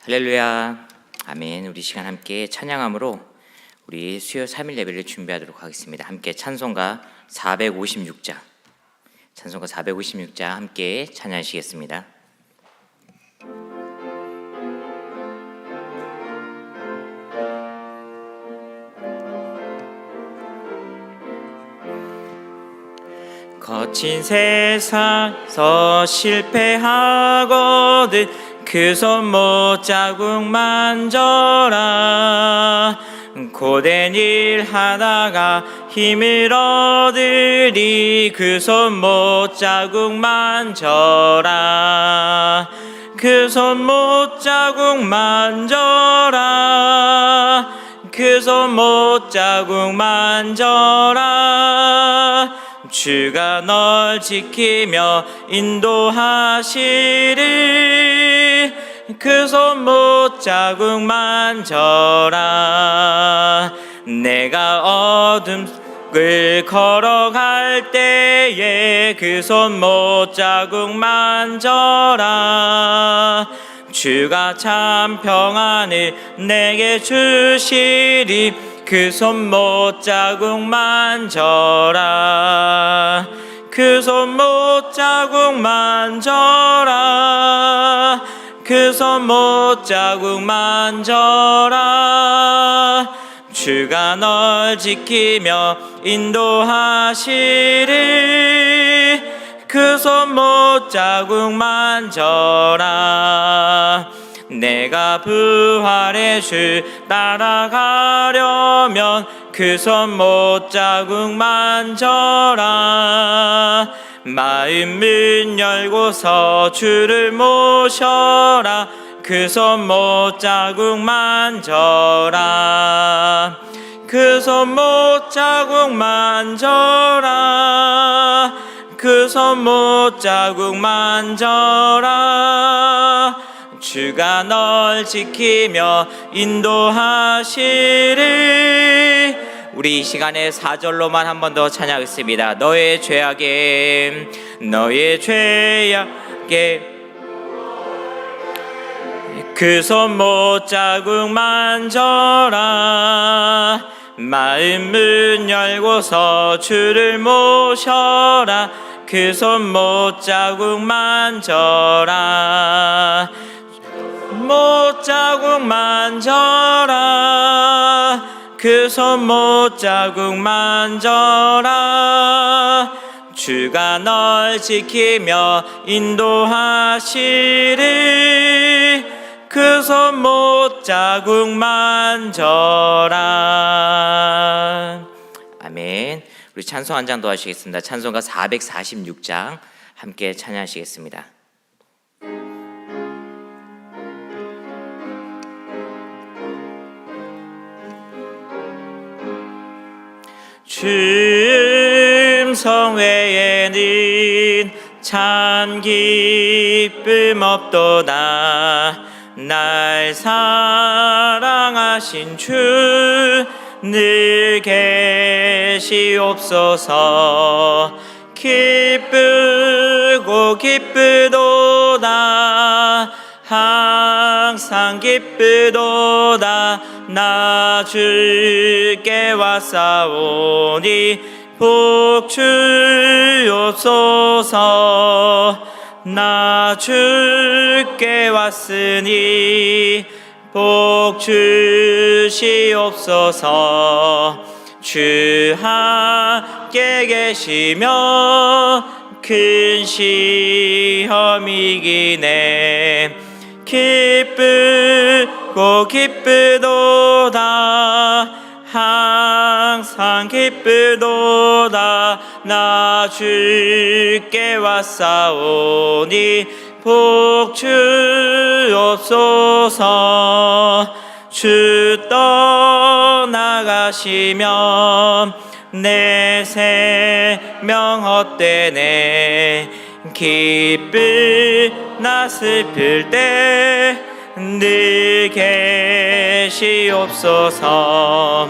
할렐루야, 아멘. 우리 시간 함께 찬양함으로 우리 수요 3일 예배를 준비하도록 하겠습니다. 함께 찬송가 456장 함께 찬양하시겠습니다. 거친 세상서 실패하거든 그 손 못 자국 만져라. 고된 일 하다가 힘을 얻으리. 그 손 못 자국 만져라. 그 손 못 자국 만져라. 그 손 못 자국 만져라. 주가 널 지키며 인도하시리. 그 손 못 자국 만져라. 내가 어둠을 걸어갈 때에 그 손 못 자국 만져라. 주가 참 평안을 내게 주시리. 그 손 못 자국 만져라. 그 손 못 자국 만져라. 그 손 못 자국 만져라. 주가 널 지키며 인도하시리. 그 손 못 자국 만져라. 내가 부활의 주 따라가려면 그 손 못 자국 만져라. 마음 문 열고서 주를 모셔라. 그 손 못 자국 만져라. 그 손 못 자국 만져라. 그 손 못 자국 만져라. 주가 널 지키며 인도하시리. 우리 이 시간에 4절로만 한 번 더 찬양하겠습니다. 너의 죄악에 그 손 못 자국 만져라. 마음 문 열고서 주를 모셔라. 그 손 못 자국 만져라. 못 자국 만져라. 그 손 못 자국 만져라. 주가 널 지키며 인도하시리. 그 손 못 자국 만져라. 아멘. 우리 찬송 한 장 더 하시겠습니다. 찬송가 446장 함께 찬양하시겠습니다. 주 음성 외에는 참 기쁨 없도다. 날 사랑하신 주 늘 계시옵소서. 기쁘고 기쁘도다. 항상 기쁘도다. 나 주께 왔사오니 복 주옵소서. 나 주께 왔으니 복 주시옵소서. 주 함께 계시며 큰 시험이기네. 기쁘고 기쁘도다. 항상 기쁘도다. 나 주께 왔사오니 복 주옵소서. 주 떠나가시면 내 생명 헛되네. 기쁘나 슬플 때 늘 계시옵소서.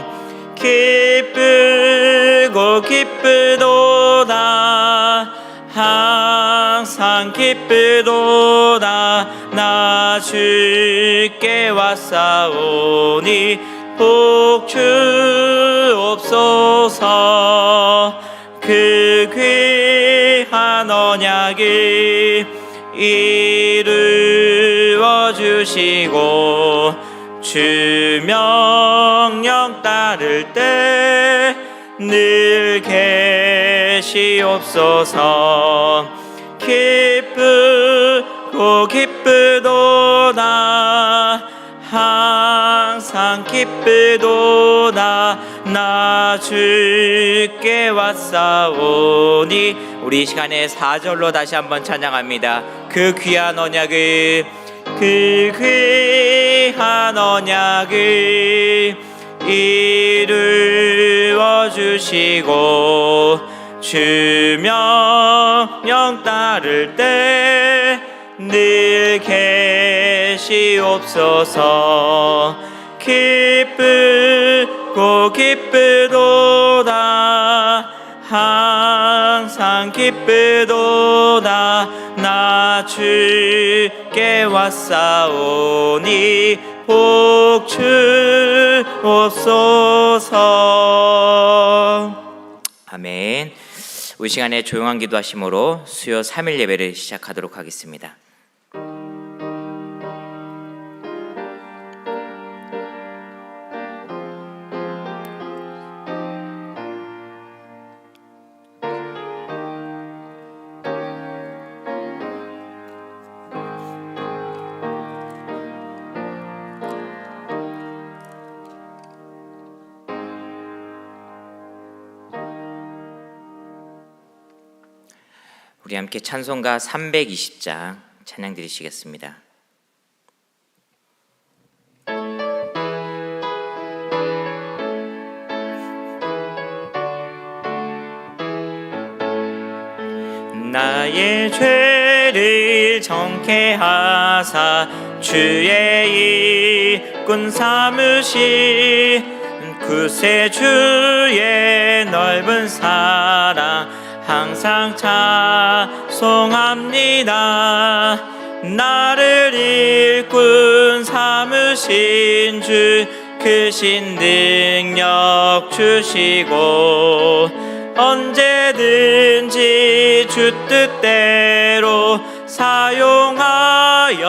기쁘고 기쁘도다. 항상 기쁘도다. 나 나 주께 왔사오니 복 주옵소서. 그 귀한 언약을 이루어 주시고 주 명령 따를 때 늘 계시옵소서. 기쁘고 기쁘도다 항상 기쁘도다 나 주께 왔사오니. 우리 이 시간에 4절로 다시 한번 찬양합니다. 그 귀한 언약을 그 귀한 언약을 이루어 주시고 주 명령 따를 때 늘 계시옵소서. 기쁘고 기쁘도다 항상 기쁘도다 나 주께 왔사오니 복 주옵소서. 아멘. 우리 시간에 조용한 기도하심으로 수요 3일 예배를 시작하도록 하겠습니다. 우리 함께 찬송가 320장 찬양 드리시겠습니다. 나의 죄를 정케 하사 주의 일꾼 삼으시 구세주의 넓은 사랑 항상 찬송합니다. 나를 일꾼 삼으신 주 크신 능력 주시고 언제든지 주 뜻대로 사용하여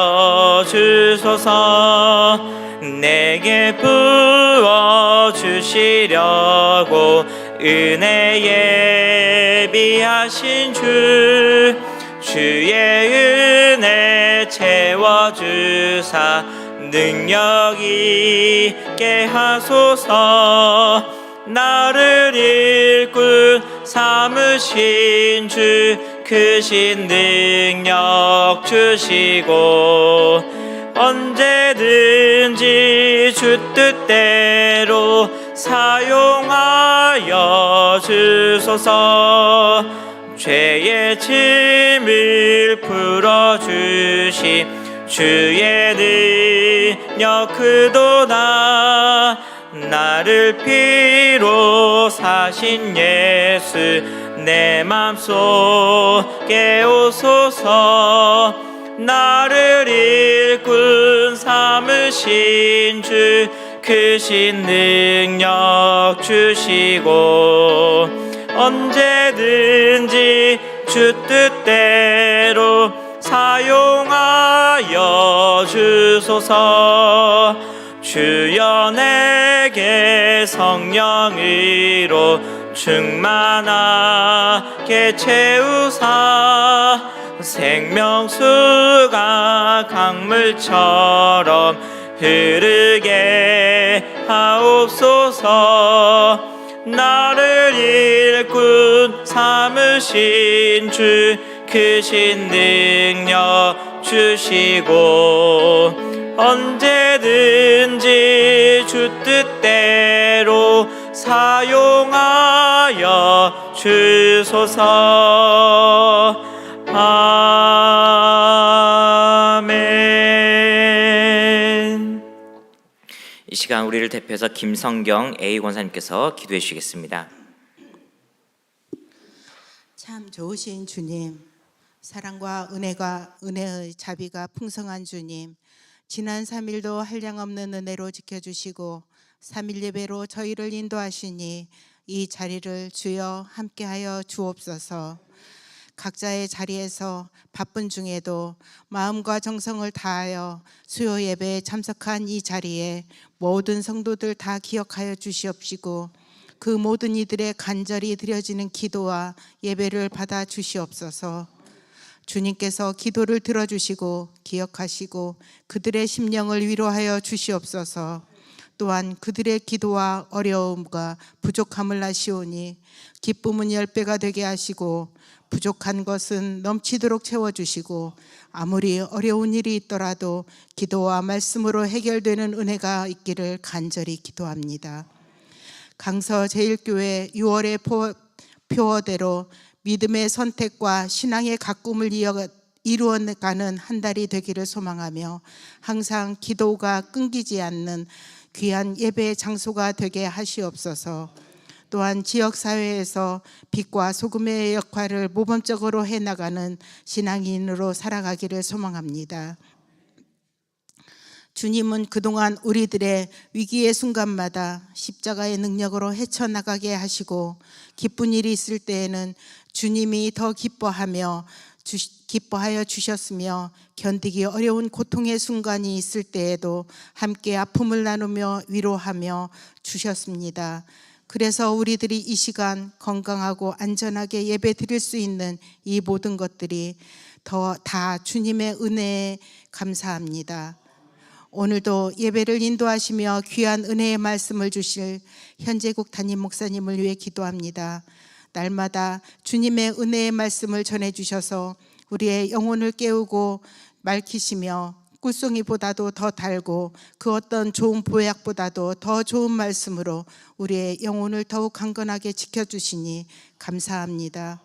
주소서. 내게 부어주시려고 은혜 예비하신 주의 은혜 채워주사 능력 있게 하소서. 나를 일꾼 삼으신 주 크신 능력 주시고 언제든지 주 뜻대로 사용하여 주소서. 죄의 짐을 풀어주시 주의 능력 크도다. 나를 피로 사신 예수 내 맘속에 오소서. 나를 일꾼 삼으신 주 크신 능력 주시고 언제든지 주 뜻대로 사용하여 주소서. 주여 내게 성령으로 충만하게 채우사 생명수가 강물처럼 흐르게 하옵소서. 나를 일꾼 삼으신 주 크신 능력 주시고 언제든지 주 뜻대로 사용하여 주소서. 아멘. 이 시간 우리를 대표해서 김성경 A 권사님께서 기도해 주시겠습니다. 참 좋으신 주님, 사랑과 은혜의 자비가 풍성한 주님, 지난 3일도 한량없는 은혜로 지켜주시고 3일 예배로 저희를 인도하시니 이 자리를 주여 함께하여 주옵소서. 각자의 자리에서 바쁜 중에도 마음과 정성을 다하여 수요 예배에 참석한 이 자리에 모든 성도들 다 기억하여 주시옵시고 그 모든 이들의 간절히 드려지는 기도와 예배를 받아 주시옵소서. 주님께서 기도를 들어주시고 기억하시고 그들의 심령을 위로하여 주시옵소서. 또한 그들의 기도와 어려움과 부족함을 아시오니 기쁨은 10배가 되게 하시고 부족한 것은 넘치도록 채워주시고 아무리 어려운 일이 있더라도 기도와 말씀으로 해결되는 은혜가 있기를 간절히 기도합니다. 강서 제1교회 6월의 표어대로 믿음의 선택과 신앙의 가꿈을 이루어가는 한 달이 되기를 소망하며 항상 기도가 끊기지 않는 귀한 예배의 장소가 되게 하시옵소서. 또한 지역사회에서 빛과 소금의 역할을 모범적으로 해나가는 신앙인으로 살아가기를 소망합니다. 주님은 그동안 우리들의 위기의 순간마다 십자가의 능력으로 헤쳐나가게 하시고 기쁜 일이 있을 때에는 주님이 더 기뻐하여 주셨으며 견디기 어려운 고통의 순간이 있을 때에도 함께 아픔을 나누며 위로하며 주셨습니다. 그래서 우리들이 이 시간 건강하고 안전하게 예배 드릴 수 있는 이 모든 것들이 다 주님의 은혜에 감사합니다. 오늘도 예배를 인도하시며 귀한 은혜의 말씀을 주실 현재국 담임 목사님을 위해 기도합니다. 날마다 주님의 은혜의 말씀을 전해주셔서 우리의 영혼을 깨우고 맑히시며 꿀송이보다도 더 달고 그 어떤 좋은 보약보다도 더 좋은 말씀으로 우리의 영혼을 더욱 강건하게 지켜주시니 감사합니다.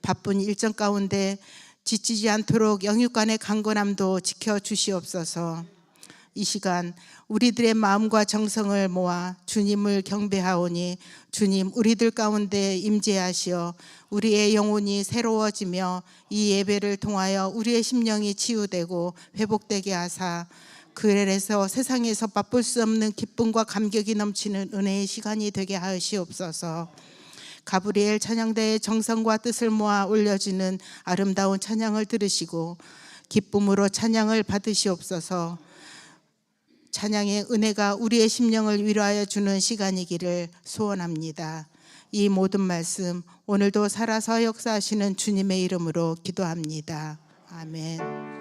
바쁜 일정 가운데 지치지 않도록 영육간의 강건함도 지켜주시옵소서. 이 시간 우리들의 마음과 정성을 모아 주님을 경배하오니 주님 우리들 가운데 임재하시어 우리의 영혼이 새로워지며 이 예배를 통하여 우리의 심령이 치유되고 회복되게 하사 그래서 세상에서 맛볼 수 없는 기쁨과 감격이 넘치는 은혜의 시간이 되게 하시옵소서. 가브리엘 찬양대의 정성과 뜻을 모아 올려지는 아름다운 찬양을 들으시고 기쁨으로 찬양을 받으시옵소서. 찬양의 은혜가 우리의 심령을 위로하여 주는 시간이기를 소원합니다. 이 모든 말씀 오늘도 살아서 역사하시는 주님의 이름으로 기도합니다. 아멘.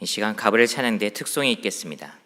이 시간 가브리엘 찬양대의 특송이 있겠습니다.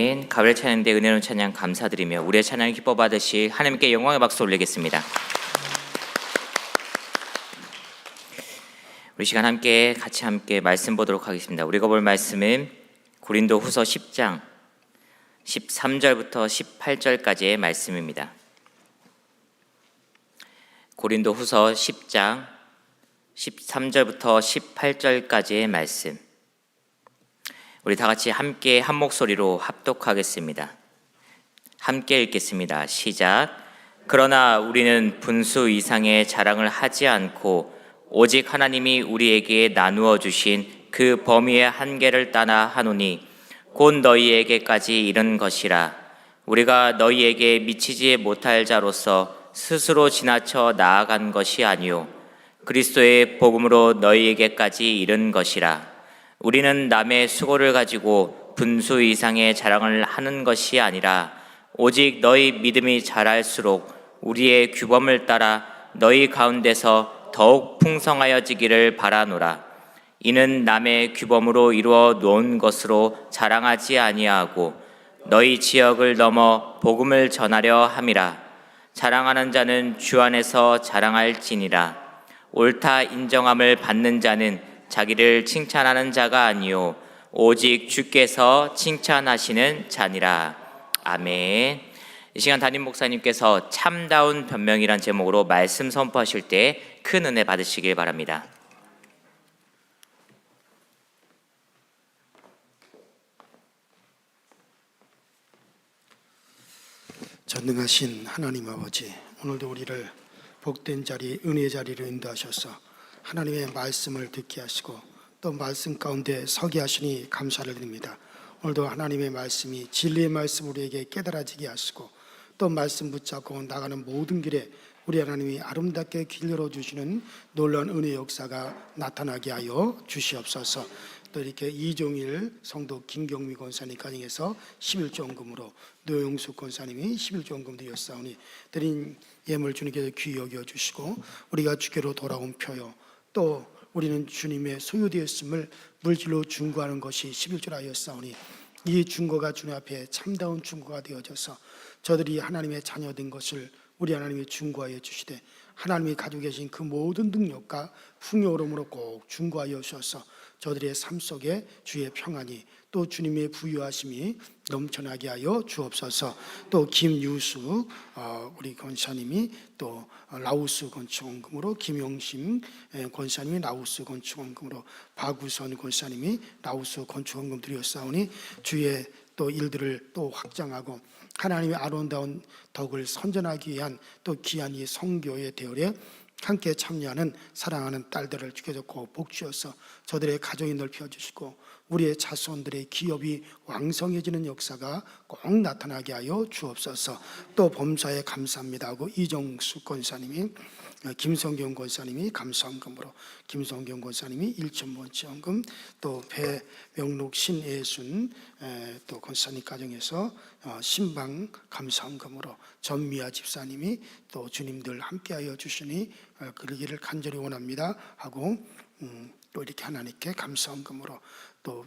아멘. 가을 찬양대 은혜로운 찬양 감사드리며 우리의 찬양을 기뻐 받으실 하나님께 영광의 박수 올리겠습니다. 우리 시간 같이 함께 말씀 보도록 하겠습니다. 우리가 볼 말씀은 고린도후서 10장 13절부터 18절까지의 말씀입니다. 고린도후서 10장 13절부터 18절까지의 말씀. 우리 다 같이 함께 한 목소리로 합독하겠습니다. 함께 읽겠습니다. 시작. 그러나 우리는 분수 이상의 자랑을 하지 않고 오직 하나님이 우리에게 나누어 주신 그 범위의 한계를 따라 하노니 곧 너희에게까지 이른 것이라. 우리가 너희에게 미치지 못할 자로서 스스로 지나쳐 나아간 것이 아니요 그리스도의 복음으로 너희에게까지 이른 것이라. 우리는 남의 수고를 가지고 분수 이상의 자랑을 하는 것이 아니라 오직 너희 믿음이 자랄수록 우리의 규범을 따라 너희 가운데서 더욱 풍성하여지기를 바라노라. 이는 남의 규범으로 이루어 놓은 것으로 자랑하지 아니하고 너희 지역을 넘어 복음을 전하려 함이라. 자랑하는 자는 주 안에서 자랑할지니라. 옳다 인정함을 받는 자는 자기를 칭찬하는 자가 아니요 오직 주께서 칭찬하시는 자니라. 아멘. 이 시간 담임 목사님께서 참다운 변명이란 제목으로 말씀 선포하실 때 큰 은혜 받으시길 바랍니다. 전능하신 하나님 아버지, 오늘도 우리를 복된 자리, 은혜의 자리로 인도하셔서 하나님의 말씀을 듣게 하시고 또 말씀 가운데 서게 하시니 감사를 드립니다. 오늘도 하나님의 말씀이 진리의 말씀 우리에게 깨달아지게 하시고 또 말씀 붙잡고 나가는 모든 길에 우리 하나님이 아름답게 길 열어주시는 놀라운 은혜의 역사가 나타나게 하여 주시옵소서. 또 이렇게 이종일 성도 김경미 권사님 가정에서 11조 헌금으로 노영숙 권사님이 11조 헌금 드렸사오니 드린 예물 주님께서 귀히 여겨주시고 우리가 주께로 돌아온 표요 또 우리는 주님의 소유되었음을 물질로 중고하는 것이 11조라였사오니 이 중고가 주님 앞에 참다운 중고가 되어져서 저들이 하나님의 자녀된 것을 우리 하나님이 중고하여 주시되 하나님이 가지고 계신 그 모든 능력과 풍요로움으로 꼭 중고하여 주셔서 저들의 삶 속에 주의 평안이 또 주님의 부유하심이 넘쳐나게 하여 주옵소서. 또 김유숙 우리 권사님이 또 라오스 건축원금으로 김용심 권사님이 라오스 건축원금으로 박우선 권사님이 라오스 건축원금 드렸사오니 주의 또 일들을 또 확장하고 하나님의 아름다운 덕을 선전하기 위한 또 귀한 이 성교의 대열에 함께 참여하는 사랑하는 딸들을 주께서 꼭 복주셔서 저들의 가정이 넓혀주시고 우리의 자손들의 기업이 왕성해지는 역사가 꼭 나타나게 하여 주옵소서. 또 범사에 감사합니다 하고 이정수 권사님이 김성경 권사님이 감사헌금으로 김성경 권사님이 1,000번째 헌금 또 배명록 신예순 또 권사님 가정에서 신방 감사헌금으로 전미아 집사님이 또 주님들 함께하여 주시니 그러기를 간절히 원합니다 하고 또 이렇게 하나님께 감사헌금으로 또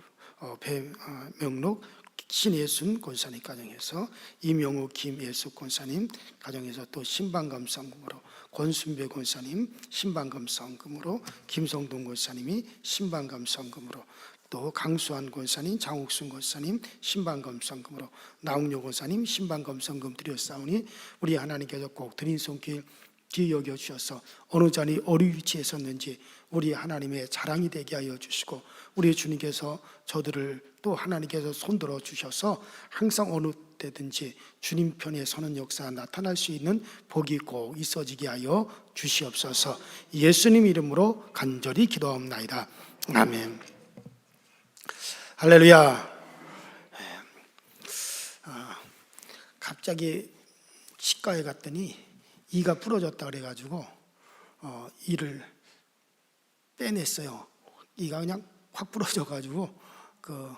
배명록 신예순 권사님 가정에서 이명우 김예숙 권사님 가정에서 또 신방감사헌금으로 권순배 권사님 신방감사헌금으로 김성동 권사님이 신방감사헌금으로 또 강수환 권사님 장옥순 권사님 신방감사헌금으로 나홍료 권사님 신방감사헌금 드렸사오니 우리 하나님께서 꼭 드린 손길 귀히 여겨 주셔서 어느 자리 어느 위치에 섰는지 우리 하나님의 자랑이 되게 하여 주시고 우리 주님께서 저들을 또 하나님께서 손들어 주셔서 항상 어느 때든지 주님 편에 서는 역사가 나타날 수 있는 복이 꼭 있어지게 하여 주시옵소서. 예수님 이름으로 간절히 기도하옵나이다. 아멘. 할렐루야. 갑자기 치과에 갔더니 이가 부러졌다 그래가지고 이를 빼냈어요. 이가 그냥 확 부러져가지고 그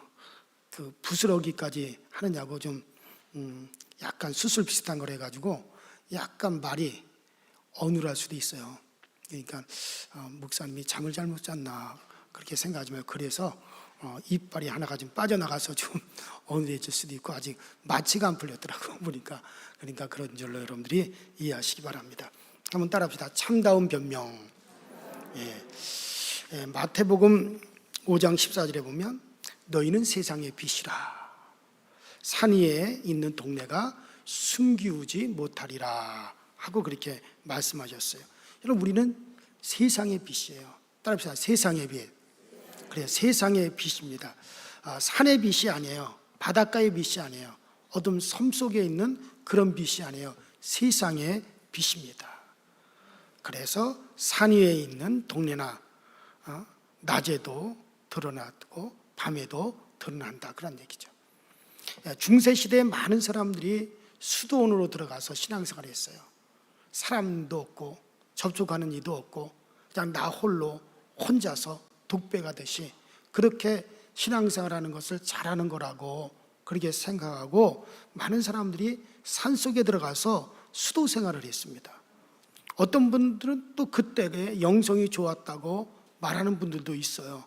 부스러기까지 하느냐고 좀 약간 수술 비슷한 걸 해가지고 약간 말이 어눌할 수도 있어요. 그러니까 목사님이 잠을 잘못 잤나 그렇게 생각하지 말고 그래서 이빨이 하나가 좀 빠져나가서 좀 어느해질 수도 있고 아직 마취가 안 풀렸더라고 보니까. 그러니까 그런 줄로 여러분들이 이해하시기 바랍니다. 한번 따라합시다. 참다운 변명. 마태복음 5장 14절에 보면 너희는 세상의 빛이라. 산 위에 있는 동네가 숨기우지 못하리라 하고 그렇게 말씀하셨어요. 여러분 우리는 세상의 빛이에요. 따라합시다. 세상의 빛. 그래, 세상의 빛입니다. 산의 빛이 아니에요. 바닷가의 빛이 아니에요. 어둠 섬 속에 있는 그런 빛이 아니에요. 세상의 빛입니다. 그래서 산 위에 있는 동네나 낮에도 드러나고 밤에도 드러난다 그런 얘기죠. 중세 시대에 많은 사람들이 수도원으로 들어가서 신앙생활을 했어요. 사람도 없고 접촉하는 이도 없고 그냥 나 홀로 혼자서 독백하듯이 그렇게 신앙생활하는 것을 잘하는 거라고 그렇게 생각하고 많은 사람들이 산속에 들어가서 수도 생활을 했습니다. 어떤 분들은 또 그때의 영성이 좋았다고 말하는 분들도 있어요.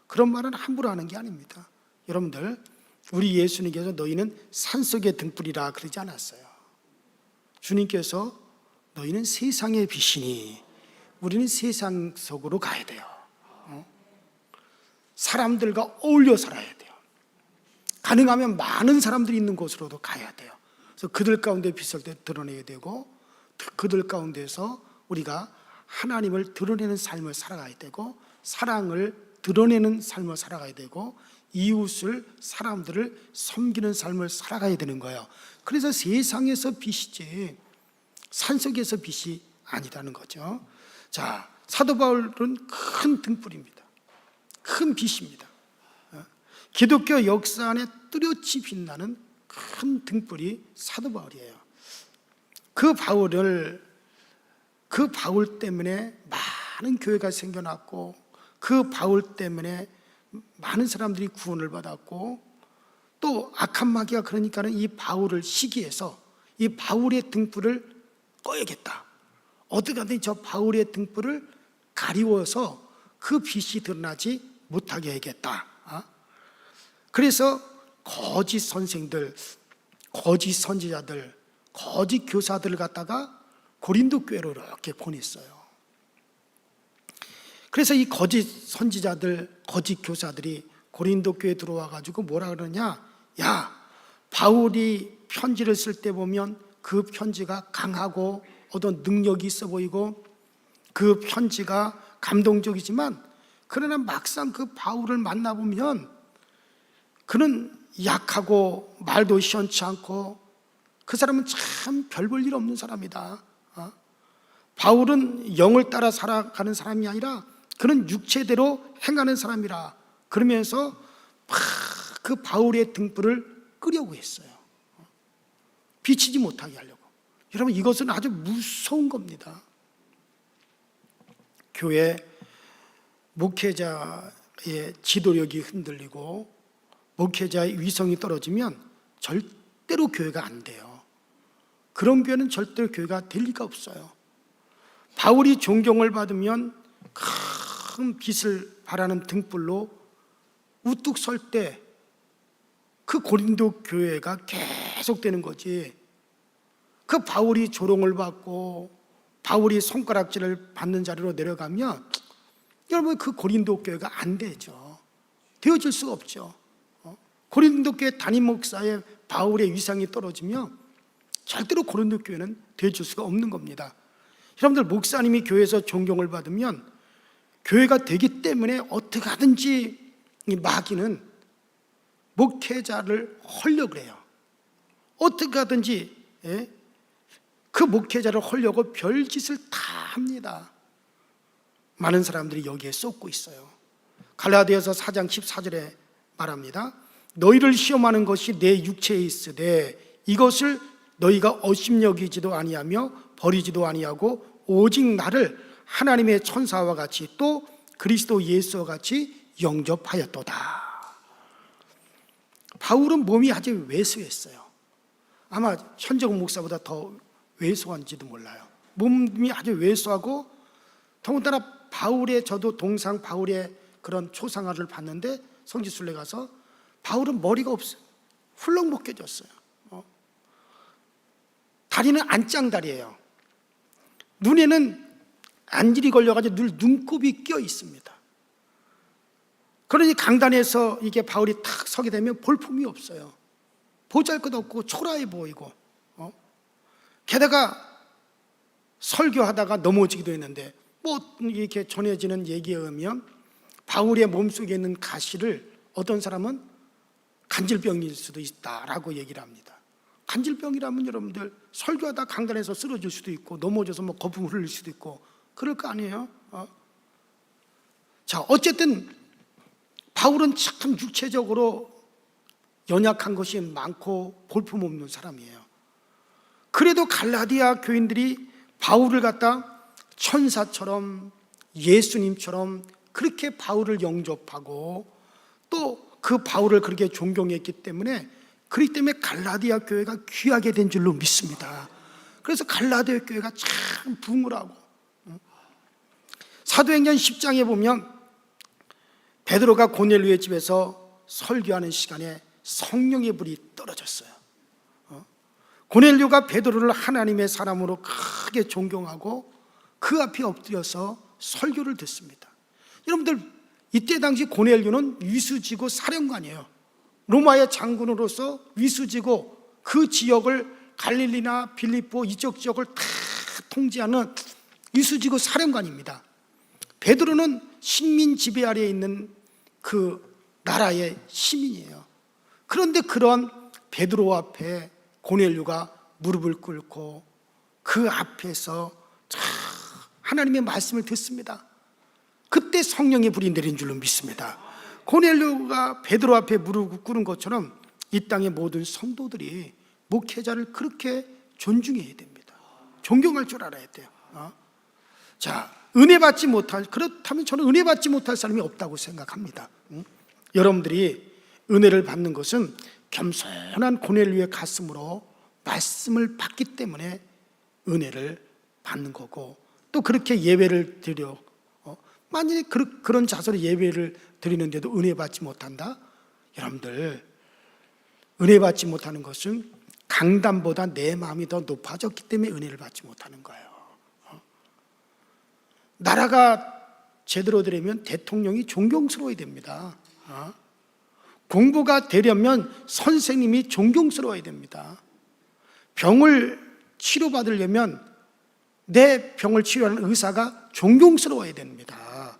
그런 말은 함부로 하는 게 아닙니다. 여러분들 우리 예수님께서 너희는 산속의 등불이라 그러지 않았어요. 주님께서 너희는 세상의 빛이니 우리는 세상 속으로 가야 돼요. 사람들과 어울려 살아야 돼요. 가능하면 많은 사람들이 있는 곳으로도 가야 돼요. 그래서 그들 가운데 빛을 드러내야 되고 그들 가운데서 우리가 하나님을 드러내는 삶을 살아가야 되고 사랑을 드러내는 삶을 살아가야 되고 이웃을 사람들을 섬기는 삶을 살아가야 되는 거예요. 그래서 세상에서 빛이지 산속에서 빛이 아니라는 거죠. 자, 사도 바울은 큰 등불입니다. 큰 빛입니다. 기독교 역사 안에 뚜렷이 빛나는 큰 등불이 사도 바울이에요. 그 바울 때문에 많은 교회가 생겨났고 그 바울 때문에 많은 사람들이 구원을 받았고 또 악한 마귀가 그러니까는 이 바울을 시기해서 이 바울의 등불을 꺼야겠다. 어떻게 하든 저 바울의 등불을 가리워서 그 빛이 드러나지 못하게 해야겠다. 그래서 거짓 선생들, 거짓 선지자들, 거짓 교사들을 갖다가 고린도 교회로 이렇게 보냈어요. 그래서 이 거짓 선지자들, 거짓 교사들이 고린도 교회에 들어와 가지고 뭐라 그러냐? 야, 바울이 편지를 쓸 때 보면 그 편지가 강하고 어떤 능력이 있어 보이고 그 편지가 감동적이지만 그러나 막상 그 바울을 만나보면 그는 약하고 말도 시원치 않고 그 사람은 참 별 볼 일 없는 사람이다. 바울은 영을 따라 살아가는 사람이 아니라 그는 육체대로 행하는 사람이라 그러면서 막 그 바울의 등불을 끄려고 했어요. 비치지 못하게 하려고. 여러분 이것은 아주 무서운 겁니다. 교회 목회자의 지도력이 흔들리고 목회자의 위성이 떨어지면 절대로 교회가 안 돼요. 그런 교회는 절대로 교회가 될 리가 없어요. 바울이 존경을 받으면 큰 빛을 발하는 등불로 우뚝 설 때 그 고린도 교회가 계속되는 거지. 그 바울이 조롱을 받고 바울이 손가락질을 받는 자리로 내려가면 여러분 그 고린도 교회가 안 되죠. 되어질 수가 없죠. 고린도 교회 담임 목사의 바울의 위상이 떨어지면 절대로 고린도 교회는 되어질 수가 없는 겁니다. 여러분들 목사님이 교회에서 존경을 받으면 교회가 되기 때문에 어떻게 하든지 이 마귀는 목회자를 헐려고 해요. 어떻게 하든지 그 목회자를 헐려고 별짓을 다 합니다. 많은 사람들이 여기에 쏟고 있어요. 갈라디아서 4장 14절에 말합니다. 너희를 시험하는 것이 내 육체에 있으되 이것을 너희가 업심여기지도 아니하며 버리지도 아니하고 오직 나를 하나님의 천사와 같이 또 그리스도 예수와 같이 영접하였도다. 바울은 몸이 아주 왜소했어요. 아마 현정훈 목사보다 더 왜소한지도 몰라요. 몸이 아주 왜소하고 더군다나 바울의 저도 동상 바울의 그런 초상화를 봤는데 성지순례 가서 바울은 머리가 없어요. 훌렁 벗겨졌어요. 다리는 안짱다리예요. 눈에는 안질이 걸려가지고 늘 눈곱이 껴 있습니다. 그러니 강단에서 이게 바울이 탁 서게 되면 볼품이 없어요. 보잘것없고 초라해 보이고, 게다가 설교하다가 넘어지기도 했는데, 뭐 이렇게 전해지는 얘기에 의하면 바울의 몸속에 있는 가시를 어떤 사람은 간질병일 수도 있다라고 얘기를 합니다. 간질병이라면 여러분들 설교하다 강단에서 쓰러질 수도 있고 넘어져서 뭐 거품 흘릴 수도 있고 그럴 거 아니에요? 자, 어쨌든 바울은 참 육체적으로 연약한 것이 많고 볼품없는 사람이에요. 그래도 갈라디아 교인들이 바울을 갖다 천사처럼 예수님처럼 그렇게 바울을 영접하고 또 그 바울을 그렇게 존경했기 때문에, 그렇기 때문에 갈라디아 교회가 귀하게 된 줄로 믿습니다. 그래서 갈라디아 교회가 참 부흥을 하고, 사도행전 10장에 보면 베드로가 고넬료의 집에서 설교하는 시간에 성령의 불이 떨어졌어요. 고넬료가 베드로를 하나님의 사람으로 크게 존경하고 그 앞에 엎드려서 설교를 듣습니다. 여러분들, 이때 당시 고넬료는 위수지구 사령관이에요. 로마의 장군으로서 위수지구 그 지역을 갈릴리나 빌립보 이쪽 지역을 다 통제하는 위수지구 사령관입니다. 베드로는 식민 지배 아래에 있는 그 나라의 시민이에요. 그런데 그런 베드로 앞에 고넬료가 무릎을 꿇고 그 앞에서 하나님의 말씀을 듣습니다. 그때 성령의 불이 내린 줄로 믿습니다. 고넬료가 베드로 앞에 무릎을 꿇은 것처럼 이 땅의 모든 성도들이 목회자를 그렇게 존중해야 됩니다. 존경할 줄 알아야 돼요. 자, 은혜 받지 못할, 그렇다면 저는 은혜 받지 못할 사람이 없다고 생각합니다. 여러분들이 은혜를 받는 것은 겸손한 고넬료의 가슴으로 말씀을 받기 때문에 은혜를 받는 거고, 또 그렇게 예배를 드려, 만약에 그런 자세로 예배를 드리는데도 은혜 받지 못한다? 여러분들, 은혜 받지 못하는 것은 강단보다 내 마음이 더 높아졌기 때문에 은혜를 받지 못하는 거예요. 나라가 제대로 되려면 대통령이 존경스러워야 됩니다. 공부가 되려면 선생님이 존경스러워야 됩니다. 병을 치료받으려면 내 병을 치료하는 의사가 존경스러워야 됩니다.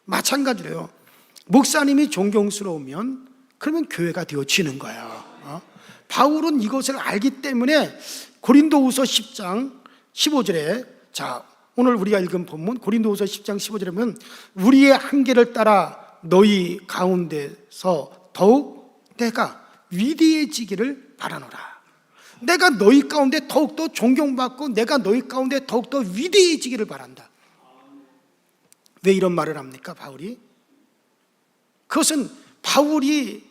마찬가지로요, 목사님이 존경스러우면 그러면 교회가 되어지는 거예요. 바울은 이것을 알기 때문에 고린도후서 10장 15절에, 자, 오늘 우리가 읽은 본문 고린도후서 10장 15절에 보면 우리의 한계를 따라 너희 가운데서 더욱 내가 위대해지기를 바라노라. 내가 너희 가운데 더욱더 존경받고 내가 너희 가운데 더욱더 위대해지기를 바란다. 왜 이런 말을 합니까, 바울이? 그것은 바울이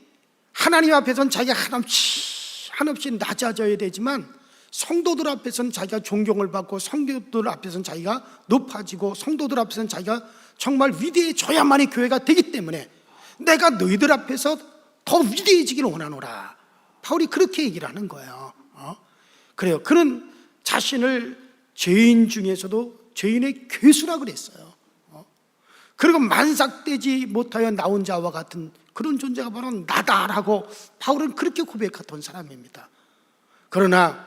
하나님 앞에서는 자기가 한없이 낮아져야 되지만 성도들 앞에서는 자기가 존경을 받고 성도들 앞에서는 자기가 높아지고 성도들 앞에서는 자기가 정말 위대해져야만이 교회가 되기 때문에 내가 너희들 앞에서 더 위대해지기를 원하노라. 바울이 그렇게 얘기를 하는 거예요. 그래요. 그는 자신을 죄인 중에서도 죄인의 괴수라 그랬어요. 그리고 만삭되지 못하여 나온 자와 같은 그런 존재가 바로 나다라고 바울은 그렇게 고백했던 사람입니다. 그러나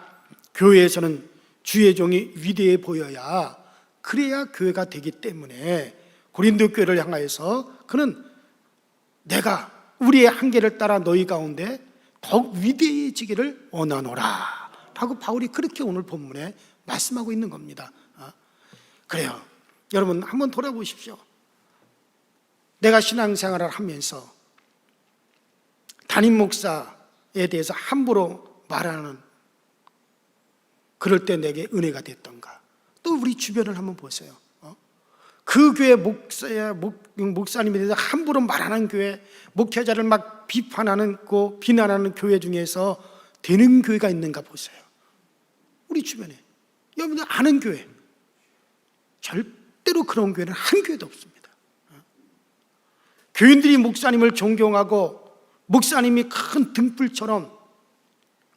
교회에서는 주의 종이 위대해 보여야, 그래야 교회가 되기 때문에 고린도 교회를 향하여서 그는 내가 우리의 한계를 따라 너희 가운데 더욱 위대해지기를 원하노라 라고 바울이 그렇게 오늘 본문에 말씀하고 있는 겁니다. 그래요. 여러분 한번 돌아보십시오. 내가 신앙생활을 하면서 담임 목사에 대해서 함부로 말하는, 그럴 때 내게 은혜가 됐던가? 또 우리 주변을 한번 보세요. 그 교회 목사님에 대해서 함부로 말하는 교회, 목회자를 막 비판하는 비난하는 교회 중에서 되는 교회가 있는가 보세요. 우리 주변에 여러분들 아는 교회, 절대로 그런 교회는 한 교회도 없습니다. 교인들이 목사님을 존경하고 목사님이 큰 등불처럼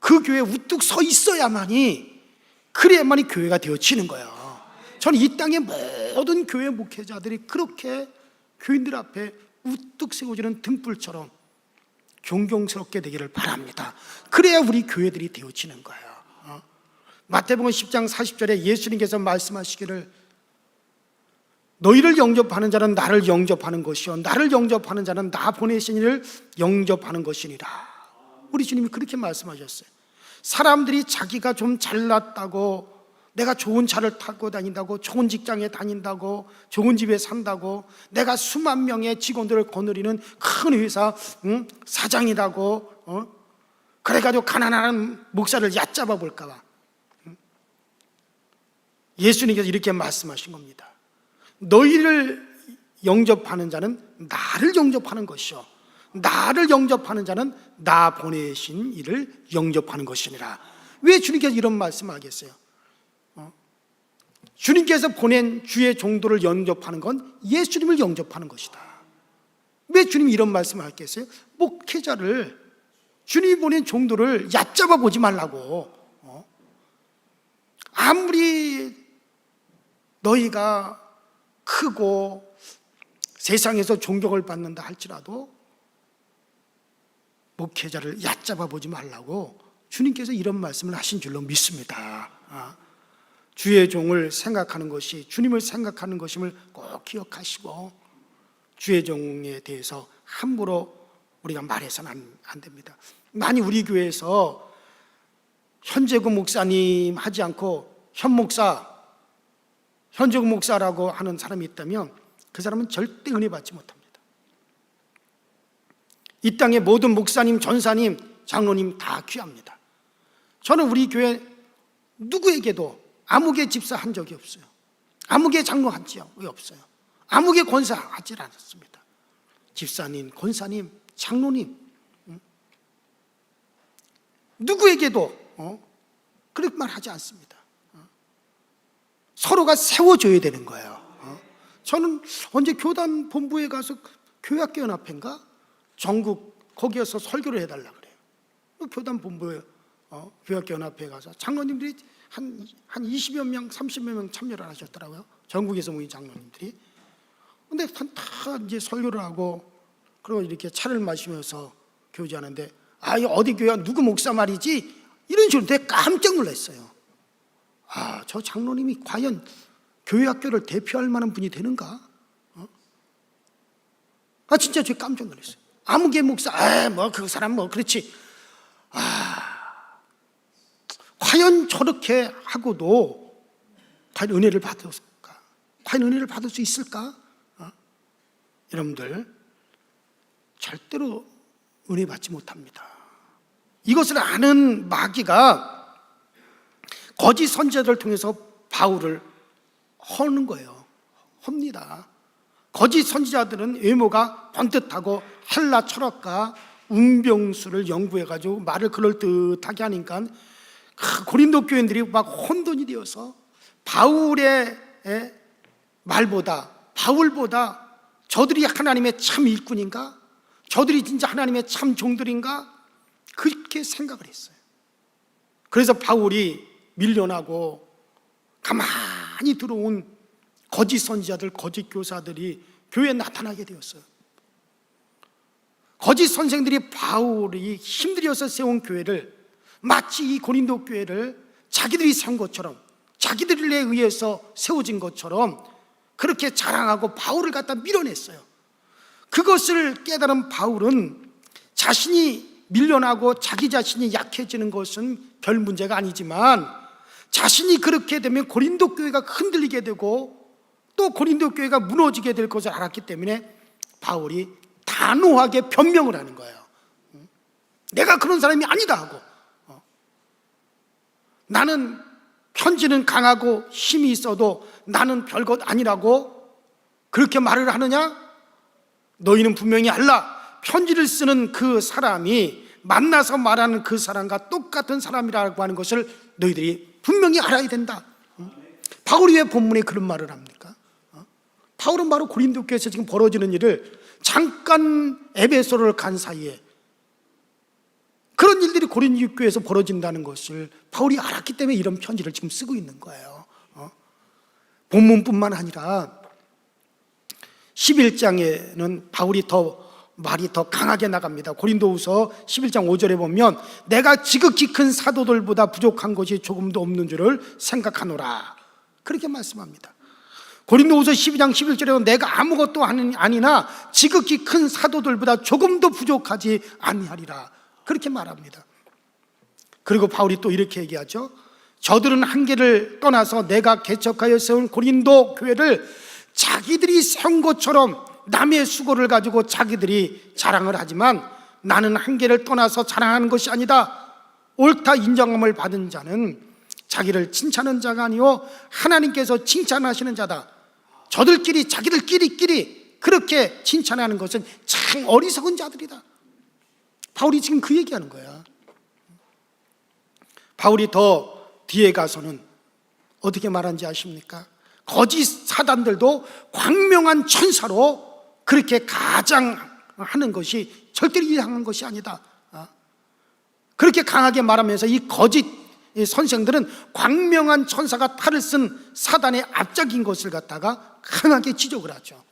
그 교회에 우뚝 서 있어야만이, 그래야만이 교회가 되어지는 거예요. 저는 이 땅의 모든 교회 목회자들이 그렇게 교인들 앞에 우뚝 세워지는 등불처럼 존경스럽게 되기를 바랍니다. 그래야 우리 교회들이 되어지는 거예요. 마태복음 10장 40절에 예수님께서 말씀하시기를 너희를 영접하는 자는 나를 영접하는 것이요 나를 영접하는 자는 나 보내신 이를 영접하는 것이니라. 우리 주님이 그렇게 말씀하셨어요. 사람들이 자기가 좀 잘났다고, 내가 좋은 차를 타고 다닌다고, 좋은 직장에 다닌다고, 좋은 집에 산다고, 내가 수만 명의 직원들을 거느리는 큰 회사 사장이라고, 그래가지고 가난한 목사를 얕잡아 볼까 봐 예수님께서 이렇게 말씀하신 겁니다. 너희를 영접하는 자는 나를 영접하는 것이요 나를 영접하는 자는 나 보내신 이를 영접하는 것이니라. 왜 주님께서 이런 말씀을 하겠어요? 주님께서 보낸 주의 종도를 영접하는 건 예수님을 영접하는 것이다. 왜 주님이 이런 말씀을 하겠어요? 목회자를, 주님이 보낸 종도를 얕잡아 보지 말라고. 아무리 너희가 크고 세상에서 존경을 받는다 할지라도 목회자를 얕잡아 보지 말라고 주님께서 이런 말씀을 하신 줄로 믿습니다. 주의 종을 생각하는 것이 주님을 생각하는 것임을 꼭 기억하시고, 주의 종에 대해서 함부로 우리가 말해서는 안 됩니다. 만약 우리 교회에서 현재구 목사님 하지 않고 현재구 목사라고 하는 사람이 있다면 그 사람은 절대 은혜 받지 못합니다. 이 땅의 모든 목사님, 전사님, 장로님 다 귀합니다. 저는 우리 교회 누구에게도 아무개 집사 한 적이 없어요. 아무개 장로 한 적이 없어요. 아무개 권사 하지 않았습니다. 집사님, 권사님, 장로님, 누구에게도 그런 말 하지 않습니다. 서로가 세워줘야 되는 거예요. 저는 언제 교단 본부에 가서 교회학교 연합회인가 전국 거기에서 설교를 해달라 그래요. 교단 본부에 교회학교 연합회에 가서 장로님들이 한 20여 명, 30여 명 참여를 하셨더라고요. 전국에서 모인 장로님들이. 근데 다 이제 설교를 하고 그리고 이렇게 차를 마시면서 교제하는데, 어디 교회야 누구 목사 말이지? 이런 식으로 되게 깜짝 놀랐어요. 저 장로님이 과연 교회 학교를 대표할 만한 분이 되는가? 진짜 저 깜짝 놀랐어요. 아무개 목사, 그 사람 그렇지. 과연 저렇게 하고도 과연 은혜를 받을까? 과연 은혜를 받을 수 있을까? 여러분들 절대로 은혜 받지 못합니다. 이것을 아는 마귀가 거짓 선지자들을 통해서 바울을 허는 거예요. 헙니다. 거짓 선지자들은 외모가 번듯하고 헬라 철학과 운병수를 연구해가지고 말을 그럴듯하게 하니까 고린도 교인들이 막 혼돈이 되어서 바울의 말보다, 바울보다 저들이 하나님의 참 일꾼인가? 저들이 진짜 하나님의 참 종들인가? 그렇게 생각을 했어요. 그래서 바울이 밀려나고 가만히 들어온 거짓 선지자들, 거짓 교사들이 교회에 나타나게 되었어요. 거짓 선생들이 바울이 힘들여서 세운 교회를 마치 이 고린도 교회를 자기들이 세운 것처럼, 자기들에 의해서 세워진 것처럼 그렇게 자랑하고 바울을 갖다 밀어냈어요. 그것을 깨달은 바울은 자신이 밀려나고 자기 자신이 약해지는 것은 별 문제가 아니지만, 자신이 그렇게 되면 고린도 교회가 흔들리게 되고 또 고린도 교회가 무너지게 될 것을 알았기 때문에 바울이 단호하게 변명을 하는 거예요. 내가 그런 사람이 아니다 하고, 나는 편지는 강하고 힘이 있어도 나는 별것 아니라고 그렇게 말을 하느냐? 너희는 분명히 알라. 편지를 쓰는 그 사람이 만나서 말하는 그 사람과 똑같은 사람이라고 하는 것을 너희들이 분명히 알아야 된다. 바울이 왜 본문에 그런 말을 합니까? 바울은 바로 고린도 교회에서 지금 벌어지는 일을 잠깐 에베소를 간 사이에 그런 일들이 고린도 교회에서 벌어진다는 것을 바울이 알았기 때문에 이런 편지를 지금 쓰고 있는 거예요. 본문뿐만 아니라 11장에는 바울이 말이 더 강하게 나갑니다. 고린도후서 11장 5절에 보면 내가 지극히 큰 사도들보다 부족한 것이 조금도 없는 줄을 생각하노라, 그렇게 말씀합니다. 고린도후서 12장 11절에는 내가 아무것도 아니나 지극히 큰 사도들보다 조금도 부족하지 아니하리라, 그렇게 말합니다. 그리고 바울이 또 이렇게 얘기하죠. 저들은 한계를 떠나서 내가 개척하여 세운 고린도 교회를 자기들이 세운 것처럼 남의 수고를 가지고 자기들이 자랑을 하지만 나는 한계를 떠나서 자랑하는 것이 아니다. 옳다 인정함을 받은 자는 자기를 칭찬하는 자가 아니요 하나님께서 칭찬하시는 자다. 저들끼리 자기들끼리 그렇게 칭찬하는 것은 참 어리석은 자들이다. 바울이 지금 그 얘기하는 거야. 바울이 더 뒤에 가서는 어떻게 말하는지 아십니까? 거짓 사단들도 광명한 천사로 그렇게 가장하는 것이 절대로 이상한 것이 아니다. 그렇게 강하게 말하면서 이 거짓 선생들은 광명한 천사가 탈을 쓴 사단의 앞작인 것을 갖다가 강하게 지적을 하죠.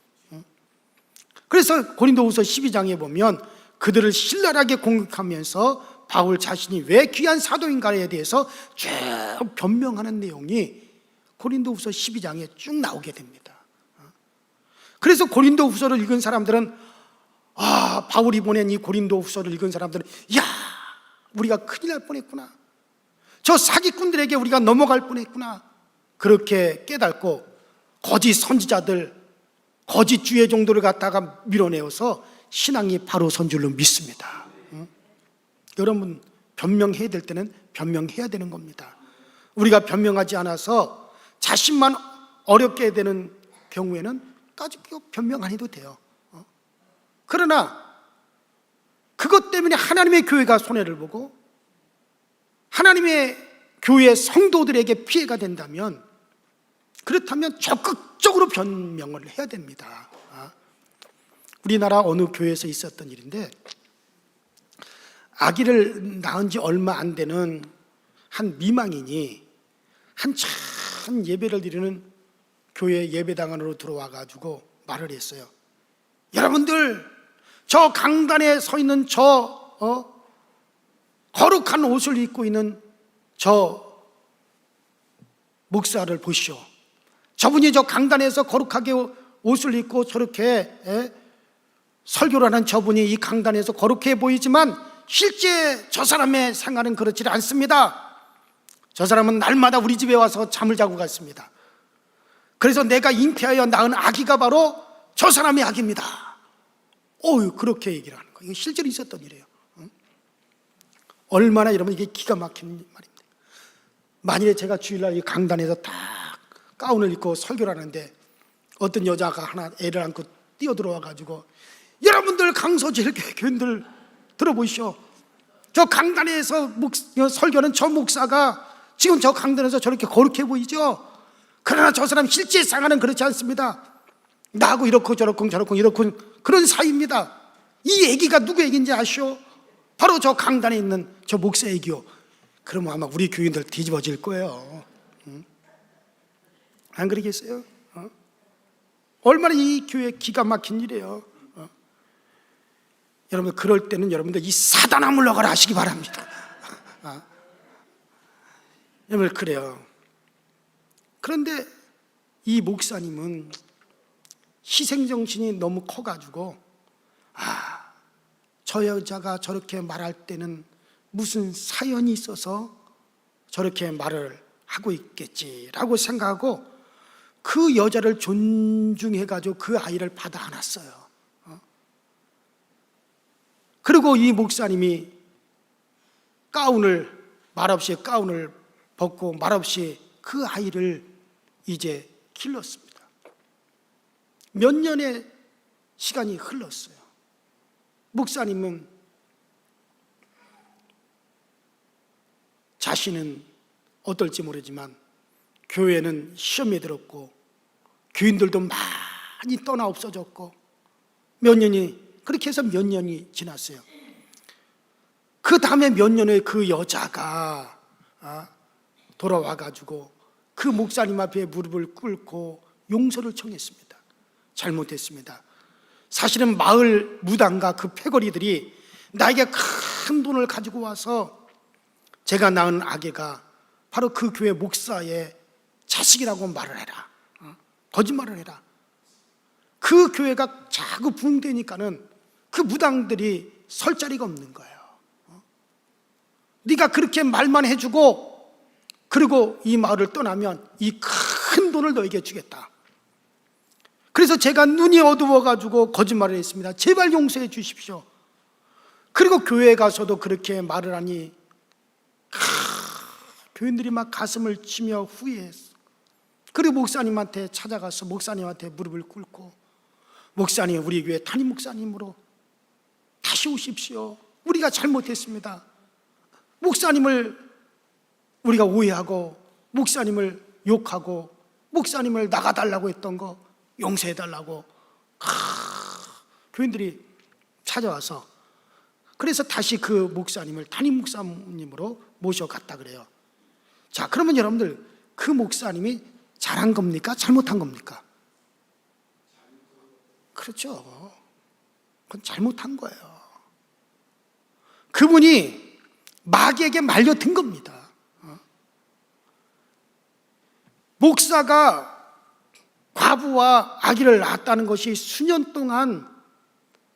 그래서 고린도후서 12장에 보면 그들을 신랄하게 공격하면서 바울 자신이 왜 귀한 사도인가에 대해서 쭉 변명하는 내용이 고린도후서 12장에 쭉 나오게 됩니다. 그래서 고린도후서를 읽은 사람들은 바울이 보낸 이 고린도후서를 읽은 사람들은 야, 우리가 큰일 날 뻔했구나. 저 사기꾼들에게 우리가 넘어갈 뻔했구나. 그렇게 깨닫고 거짓 선지자들, 거짓 주의 정도를 갖다가 밀어내어서 신앙이 바로 선 줄로 믿습니다. 여러분, 변명해야 될 때는 변명해야 되는 겁니다. 우리가 변명하지 않아서 자신만 어렵게 되는 경우에는 까짓거 변명 안 해도 돼요. 그러나 그것 때문에 하나님의 교회가 손해를 보고 하나님의 교회 성도들에게 피해가 된다면, 그렇다면 적극적으로 변명을 해야 됩니다. 우리나라 어느 교회에서 있었던 일인데, 아기를 낳은 지 얼마 안 되는 한 미망인이 한참 예배를 드리는 교회 예배당 안으로 들어와 가지고 말을 했어요. 여러분들, 저 강단에 서 있는 저 거룩한 옷을 입고 있는 저 목사를 보시오. 저분이 저 강단에서 거룩하게 옷을 입고 저렇게 설교를 하는 저분이 이 강단에서 거룩해 보이지만 실제 저 사람의 생활은 그렇지 않습니다. 저 사람은 날마다 우리 집에 와서 잠을 자고 갔습니다. 그래서 내가 잉태하여 낳은 아기가 바로 저 사람의 아기입니다. 그렇게 얘기를 하는 거예요. 이거 실제로 있었던 일이에요. 얼마나 여러분 이게 기가 막힌 말입니다. 만일에 제가 주일날 이 강단에서 딱 가운을 입고 설교를 하는데 어떤 여자가 하나 애를 안고 뛰어들어와 가지고 여러분들 강서지 교인들 들어보시오. 저 강단에서 설교는 저 목사가 지금 저 강단에서 저렇게 거룩해 보이죠. 그러나 저 사람 실제 상황은 그렇지 않습니다. 나하고 이렇고 저렇고 이렇고 그런 사이입니다. 이 얘기가 누구 얘기인지 아시오? 바로 저 강단에 있는 저 목사 얘기요. 그러면 아마 우리 교인들 뒤집어질 거예요. 안 그러겠어요? 얼마나 이 교회 기가 막힌 일이에요. 여러분, 그럴 때는 여러분들 이 사단아 물러가라 하시기 바랍니다. 여러분, 그래요. 그런데 이 목사님은 희생정신이 너무 커가지고 저 여자가 저렇게 말할 때는 무슨 사연이 있어서 저렇게 말을 하고 있겠지라고 생각하고 그 여자를 존중해가지고 그 아이를 받아 안았어요. 그리고 이 목사님이 말없이 가운을 벗고 말없이 그 아이를 이제 길렀습니다. 몇 년의 시간이 흘렀어요. 목사님은 자신은 어떨지 모르지만 교회는 시험에 들었고 교인들도 많이 떠나 없어졌고 몇 년이, 그렇게 해서 몇 년이 지났어요. 그 다음에 몇 년 후에 그 여자가 돌아와가지고 그 목사님 앞에 무릎을 꿇고 용서를 청했습니다. 잘못했습니다. 사실은 마을 무당과 그 패거리들이 나에게 큰 돈을 가지고 와서 제가 낳은 아기가 바로 그 교회 목사의 자식이라고 말을 해라, 거짓말을 해라. 그 교회가 자꾸 붕대니까는 그 무당들이 설 자리가 없는 거예요. 네가 그렇게 말만 해주고 그리고 이 마을을 떠나면 이 큰 돈을 너에게 주겠다. 그래서 제가 눈이 어두워가지고 거짓말을 했습니다. 제발 용서해 주십시오. 그리고 교회에 가서도 그렇게 말을 하니 교인들이 막 가슴을 치며 후회했어. 그리고 목사님한테 찾아가서 목사님한테 무릎을 꿇고, 목사님, 우리 교회 담임 목사님으로 다시 오십시오. 우리가 잘못했습니다. 목사님을 우리가 오해하고 목사님을 욕하고 목사님을 나가달라고 했던 거 용서해달라고 교인들이 찾아와서, 그래서 다시 그 목사님을 담임 목사님으로 모셔갔다 그래요. 자, 그러면 여러분들, 그 목사님이 잘한 겁니까? 잘못한 겁니까? 그렇죠. 그건 잘못한 거예요. 그분이 마귀에게 말려든 겁니다. 목사가 과부와 아기를 낳았다는 것이 수년 동안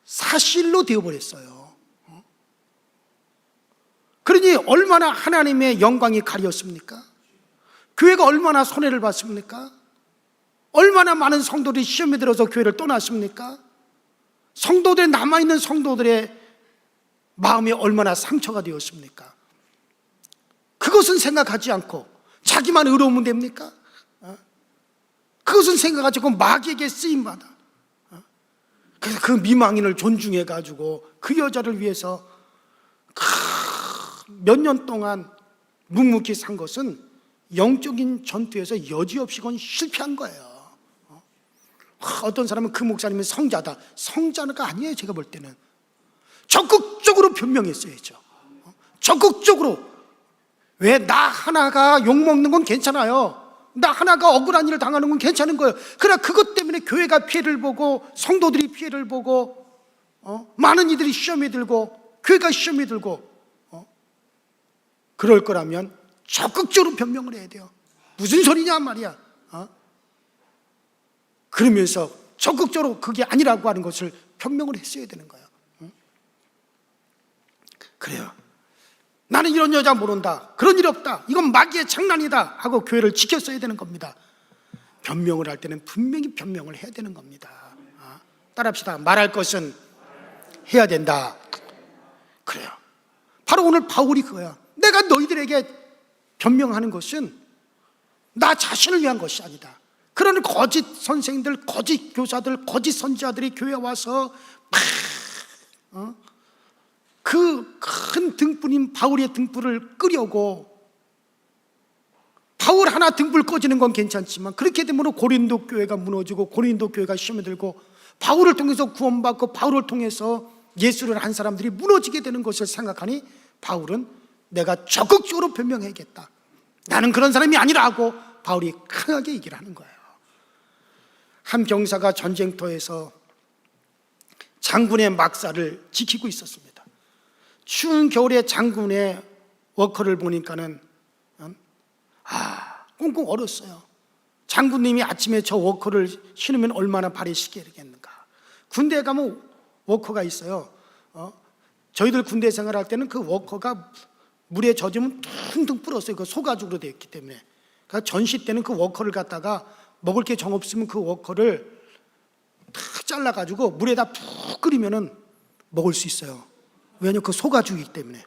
사실로 되어버렸어요. 그러니 얼마나 하나님의 영광이 가렸습니까? 교회가 얼마나 손해를 봤습니까? 얼마나 많은 성도들이 시험에 들어서 교회를 떠났습니까? 성도들의, 남아있는 성도들의 마음이 얼마나 상처가 되었습니까? 그것은 생각하지 않고 자기만 의로우면 됩니까? 그것은 생각하지 않고 마귀에게 쓰임받아. 그래서 그 미망인을 존중해가지고 그 여자를 위해서 몇 년 동안 묵묵히 산 것은 영적인 전투에서 여지없이 그건 실패한 거예요. 어떤 사람은 그 목사님은 성자다. 성자가 아니에요. 제가 볼 때는 적극적으로 변명했어야죠. 적극적으로. 왜? 나 하나가 욕먹는 건 괜찮아요. 나 하나가 억울한 일을 당하는 건 괜찮은 거예요. 그러나 그것 때문에 교회가 피해를 보고 성도들이 피해를 보고 많은 이들이 시험에 들고 교회가 시험에 들고 그럴 거라면 적극적으로 변명을 해야 돼요. 무슨 소리냐 말이야. 그러면서 적극적으로 그게 아니라고 하는 것을 변명을 했어야 되는 거예요. 그래요. 나는 이런 여자 모른다. 그런 일 없다. 이건 마귀의 장난이다 하고 교회를 지켰어야 되는 겁니다. 변명을 할 때는 분명히 변명을 해야 되는 겁니다. 따라합시다. 말할 것은 해야 된다. 그래요. 바로 오늘 바울이 그거야. 내가 너희들에게 변명하는 것은 나 자신을 위한 것이 아니다. 그런 거짓 선생님들, 거짓 교사들, 거짓 선지자들이 교회에 와서 그 큰 등불인 바울의 등불을 끄려고, 바울 하나 등불 꺼지는 건 괜찮지만 그렇게 되면 고린도 교회가 무너지고 고린도 교회가 시험에 들고 바울을 통해서 구원받고 바울을 통해서 예수를 한 사람들이 무너지게 되는 것을 생각하니 바울은 내가 적극적으로 변명해야겠다. 나는 그런 사람이 아니라고 바울이 강하게 얘기를 하는 거예요. 한 병사가 전쟁터에서 장군의 막사를 지키고 있었습니다. 추운 겨울에 장군의 워커를 보니까는 꽁꽁 얼었어요. 장군님이 아침에 저 워커를 신으면 얼마나 발이 시겠는가. 군대에 가면 워커가 있어요. 저희들 군대 생활할 때는 그 워커가 물에 젖으면 퉁퉁 불었어요. 그 소가죽으로 되어 있기 때문에. 그러니까 전시 때는 그 워커를 갖다가 먹을 게 정 없으면 그 워커를 탁 잘라가지고 물에다 푹 끓이면은 먹을 수 있어요. 왜냐면 그 소가죽이기 때문에.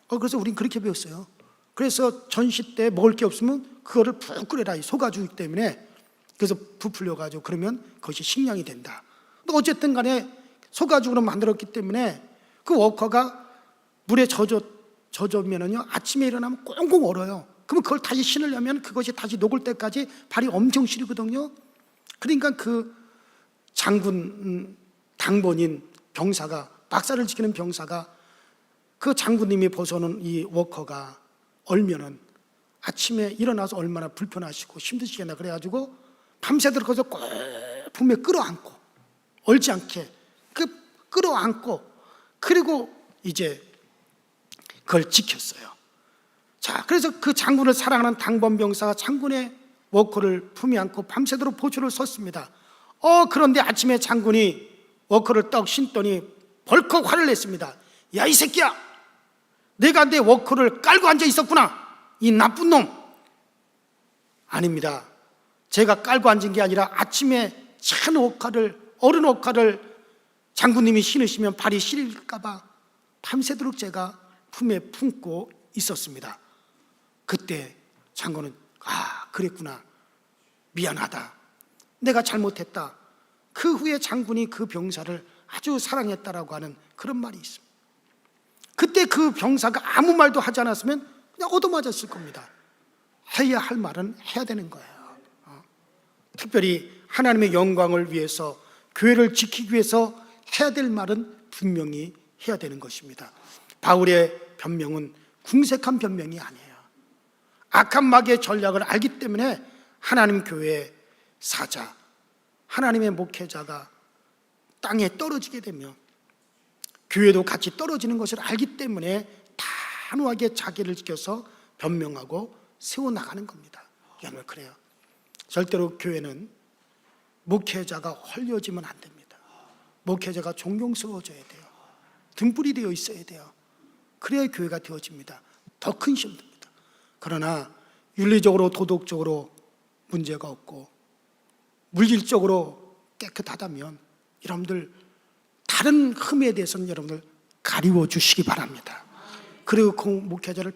그래서 우린 그렇게 배웠어요. 그래서 전시 때 먹을 게 없으면 그거를 푹 끓여라. 이 소가죽이기 때문에. 그래서 부풀려가지고 그러면 그것이 식량이 된다. 근데 어쨌든 간에 소가죽으로 만들었기 때문에 그 워커가 물에 젖으면은요, 아침에 일어나면 꽁꽁 얼어요. 그러면 그걸 다시 신으려면 그것이 다시 녹을 때까지 발이 엄청 시리거든요. 그러니까 그 장군 장본인 병사가, 박사를 지키는 병사가 그 장군님이 벗어놓은 이 워커가 얼면은 아침에 일어나서 얼마나 불편하시고 힘드시겠나. 그래가지고 밤새도록 거기서 꼭 품에 끌어안고, 얼지 않게 끌어안고, 그리고 이제 그걸 지켰어요. 자, 그래서 그 장군을 사랑하는 당번병사가 장군의 워커를 품에 안고 밤새도록 보초를 섰습니다. 그런데 아침에 장군이 워커를 떡 신더니 벌컥 화를 냈습니다. 야, 이 새끼야, 내가 내 워커를 깔고 앉아 있었구나, 이 나쁜 놈. 아닙니다. 제가 깔고 앉은 게 아니라 아침에 찬 옷가를, 어른 옷가를 장군님이 신으시면 발이 시릴까봐 밤새도록 제가 품에 품고 있었습니다. 그때 장군은 그랬구나, 미안하다, 내가 잘못했다. 그 후에 장군이 그 병사를 아주 사랑했다라고 하는 그런 말이 있습니다. 그때 그 병사가 아무 말도 하지 않았으면 그냥 얻어맞았을 겁니다. 해야 할 말은 해야 되는 거예요. 특별히 하나님의 영광을 위해서, 교회를 지키기 위해서 해야 될 말은 분명히 해야 되는 것입니다. 바울의 변명은 궁색한 변명이 아니에요. 악한 마귀의 전략을 알기 때문에 하나님 교회의 사자, 하나님의 목회자가 땅에 떨어지게 되며 교회도 같이 떨어지는 것을 알기 때문에 단호하게 자기를 지켜서 변명하고 세워나가는 겁니다. 여러분, 그래요. 절대로 교회는 목회자가 헐려지면 안 됩니다. 목회자가 존경스러워져야 돼요. 등불이 되어 있어야 돼요. 그래야 교회가 되어집니다. 더 큰 시험 듭니다. 그러나 윤리적으로, 도덕적으로 문제가 없고 물질적으로 깨끗하다면 여러분들 다른 흠에 대해서는 여러분들 가리워 주시기 바랍니다. 그리고 그 목회자를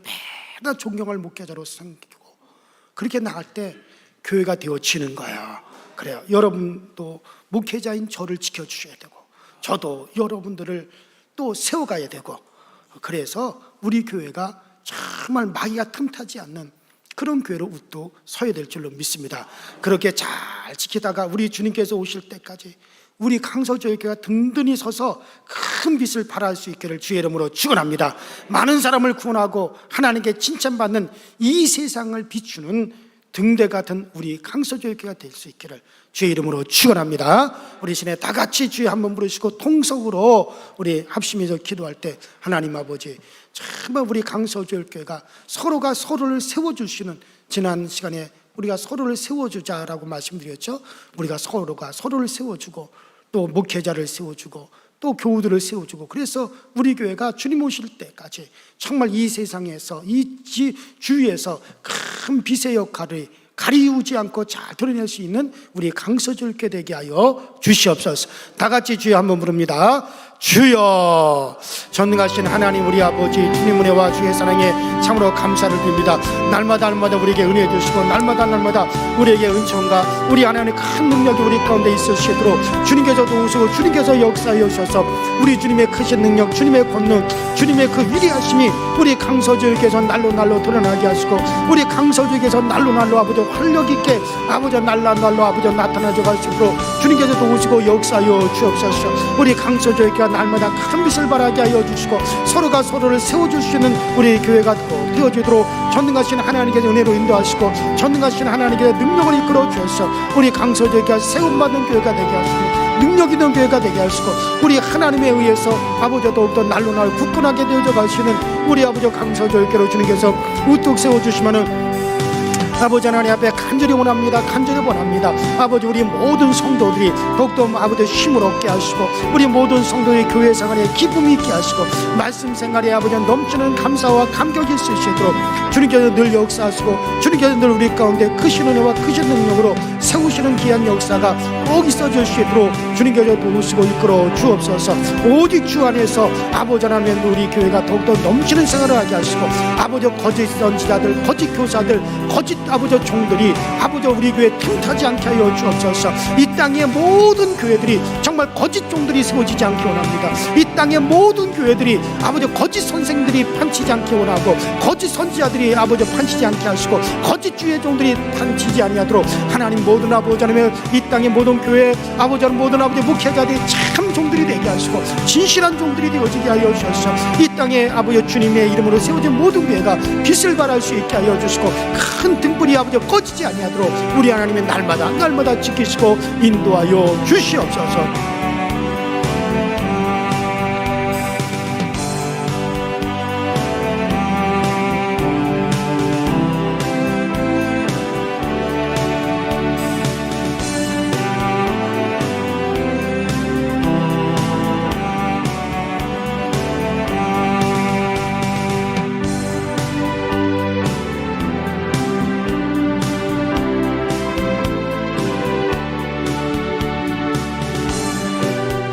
매달 존경할 목회자로 섬기고 그렇게 나갈 때 교회가 되어지는 거예요. 그래요. 여러분도 목회자인 저를 지켜주셔야 되고 저도 여러분들을 또 세워가야 되고, 그래서 우리 교회가 정말 마귀가 틈타지 않는 그런 교회로 우뚝 서야 될 줄로 믿습니다. 그렇게 잘 지키다가 우리 주님께서 오실 때까지 우리 강서교회가 든든히 서서 큰 빛을 발할 수 있기를 주의 이름으로 축원합니다. 많은 사람을 구원하고 하나님께 칭찬받는 이 세상을 비추는 등대 같은 우리 강서교회가 될 수 있기를 주의 이름으로 축원합니다. 우리 시내 다 같이 주의 한번 부르시고 통성으로 우리 합심해서 기도할 때, 하나님 아버지, 정말 우리 강서교회가 서로가 서로를 세워주시는, 지난 시간에 우리가 서로를 세워주자라고 말씀드렸죠. 우리가 서로가 서로를 세워주고 또 목회자를 세워주고 또 교우들을 세워주고, 그래서 우리 교회가 주님 오실 때까지 정말 이 세상에서, 이 주위에서 큰 빛의 역할을 가리우지 않고 잘 드러낼 수 있는 우리 강서줄게 되게 하여 주시옵소서. 다 같이 주여 한번 부릅니다. 주여. 전능하신 하나님 우리 아버지, 주님 은혜와 주의 사랑에 참으로 감사를 드립니다. 날마다 우리에게 은혜 주시고 날마다 우리에게 은총과 우리 하나님의 큰 능력이 우리 가운데 있으시도록 주님께서 도우시고 주님께서 역사하여 주셔서 우리 주님의 크신 능력, 주님의 권능, 주님의 그 위대하심이 우리 강서주께서 날로 드러나게 하시고, 우리 강서주께서 날로 아버지 활력 있게 아버지 날로 아버지 나타나져 가시도록 주님께서 도우시고 역사하여 주옵소서. 우리 강서주께 날마다 큰 빛을 발하게 하여 주시고 서로가 서로를 세워주시는 우리 교회가 되어지도록 전능하신 하나님께서 은혜로 인도하시고 전능하신 하나님께서 능력을 이끌어 주셔서 우리 강서교회가 세움받는 교회가 되게 하시고 능력 있는 교회가 되게 하시고, 우리 하나님에 의해서 아버지 더욱더 날로 굳건하게 되어져 가시는 우리 아버지 강서교회로 주님께서 우뚝 세워주시면은 아버지 하나님 앞에 간절히 원합니다. 아버지, 우리 모든 성도들이 더욱더 아버지 힘을 얻게 하시고 우리 모든 성도의 교회 생활에 기쁨이 있게 하시고 말씀 생활에 아버지 넘치는 감사와 감격이 있으시도록 주님께서 늘 역사하시고 주님께서 늘 우리 가운데 크신 은혜와 크신 능력으로 세우시는 귀한 역사가 꼭 있어 주시도록 주님께서 도우시고 이끌어 주옵소서. 오직 주 안에서 아버지 하나님 우리 교회가 더욱더 넘치는 생활을 하게 하시고 아버지 거짓 선지자들, 거짓 교사들, 거짓 아버지 종들이 아버지 우리 교회 틈타지 않게 하여 주옵소서. 이 땅의 모든 교회들이 정말 거짓 종들이 세워지지 않게 원합니다. 이 땅의 모든 교회들이 아버지 거짓 선생들이 판치지 않게 원하고 거짓 선지자들이 아버지 판치지 않게 하시고 거짓 주의 종들이 판치지 아니하도록 하나님 모든 아버지 하나님 이 땅의 모든 교회 아버지 모든 아버지 목회자들이 참 종들이 되게 하시고 진실한 종들이 되어지게 하여 주셔서 이 땅에 아버지 주님의 이름으로 세워진 모든 교회가 빛을 발할 수 있게 하여 주시고 큰 등불이 아버지 꺼지지 아니하도록 우리 하나님의 날마다 지키시고 인도하여 주시옵소서.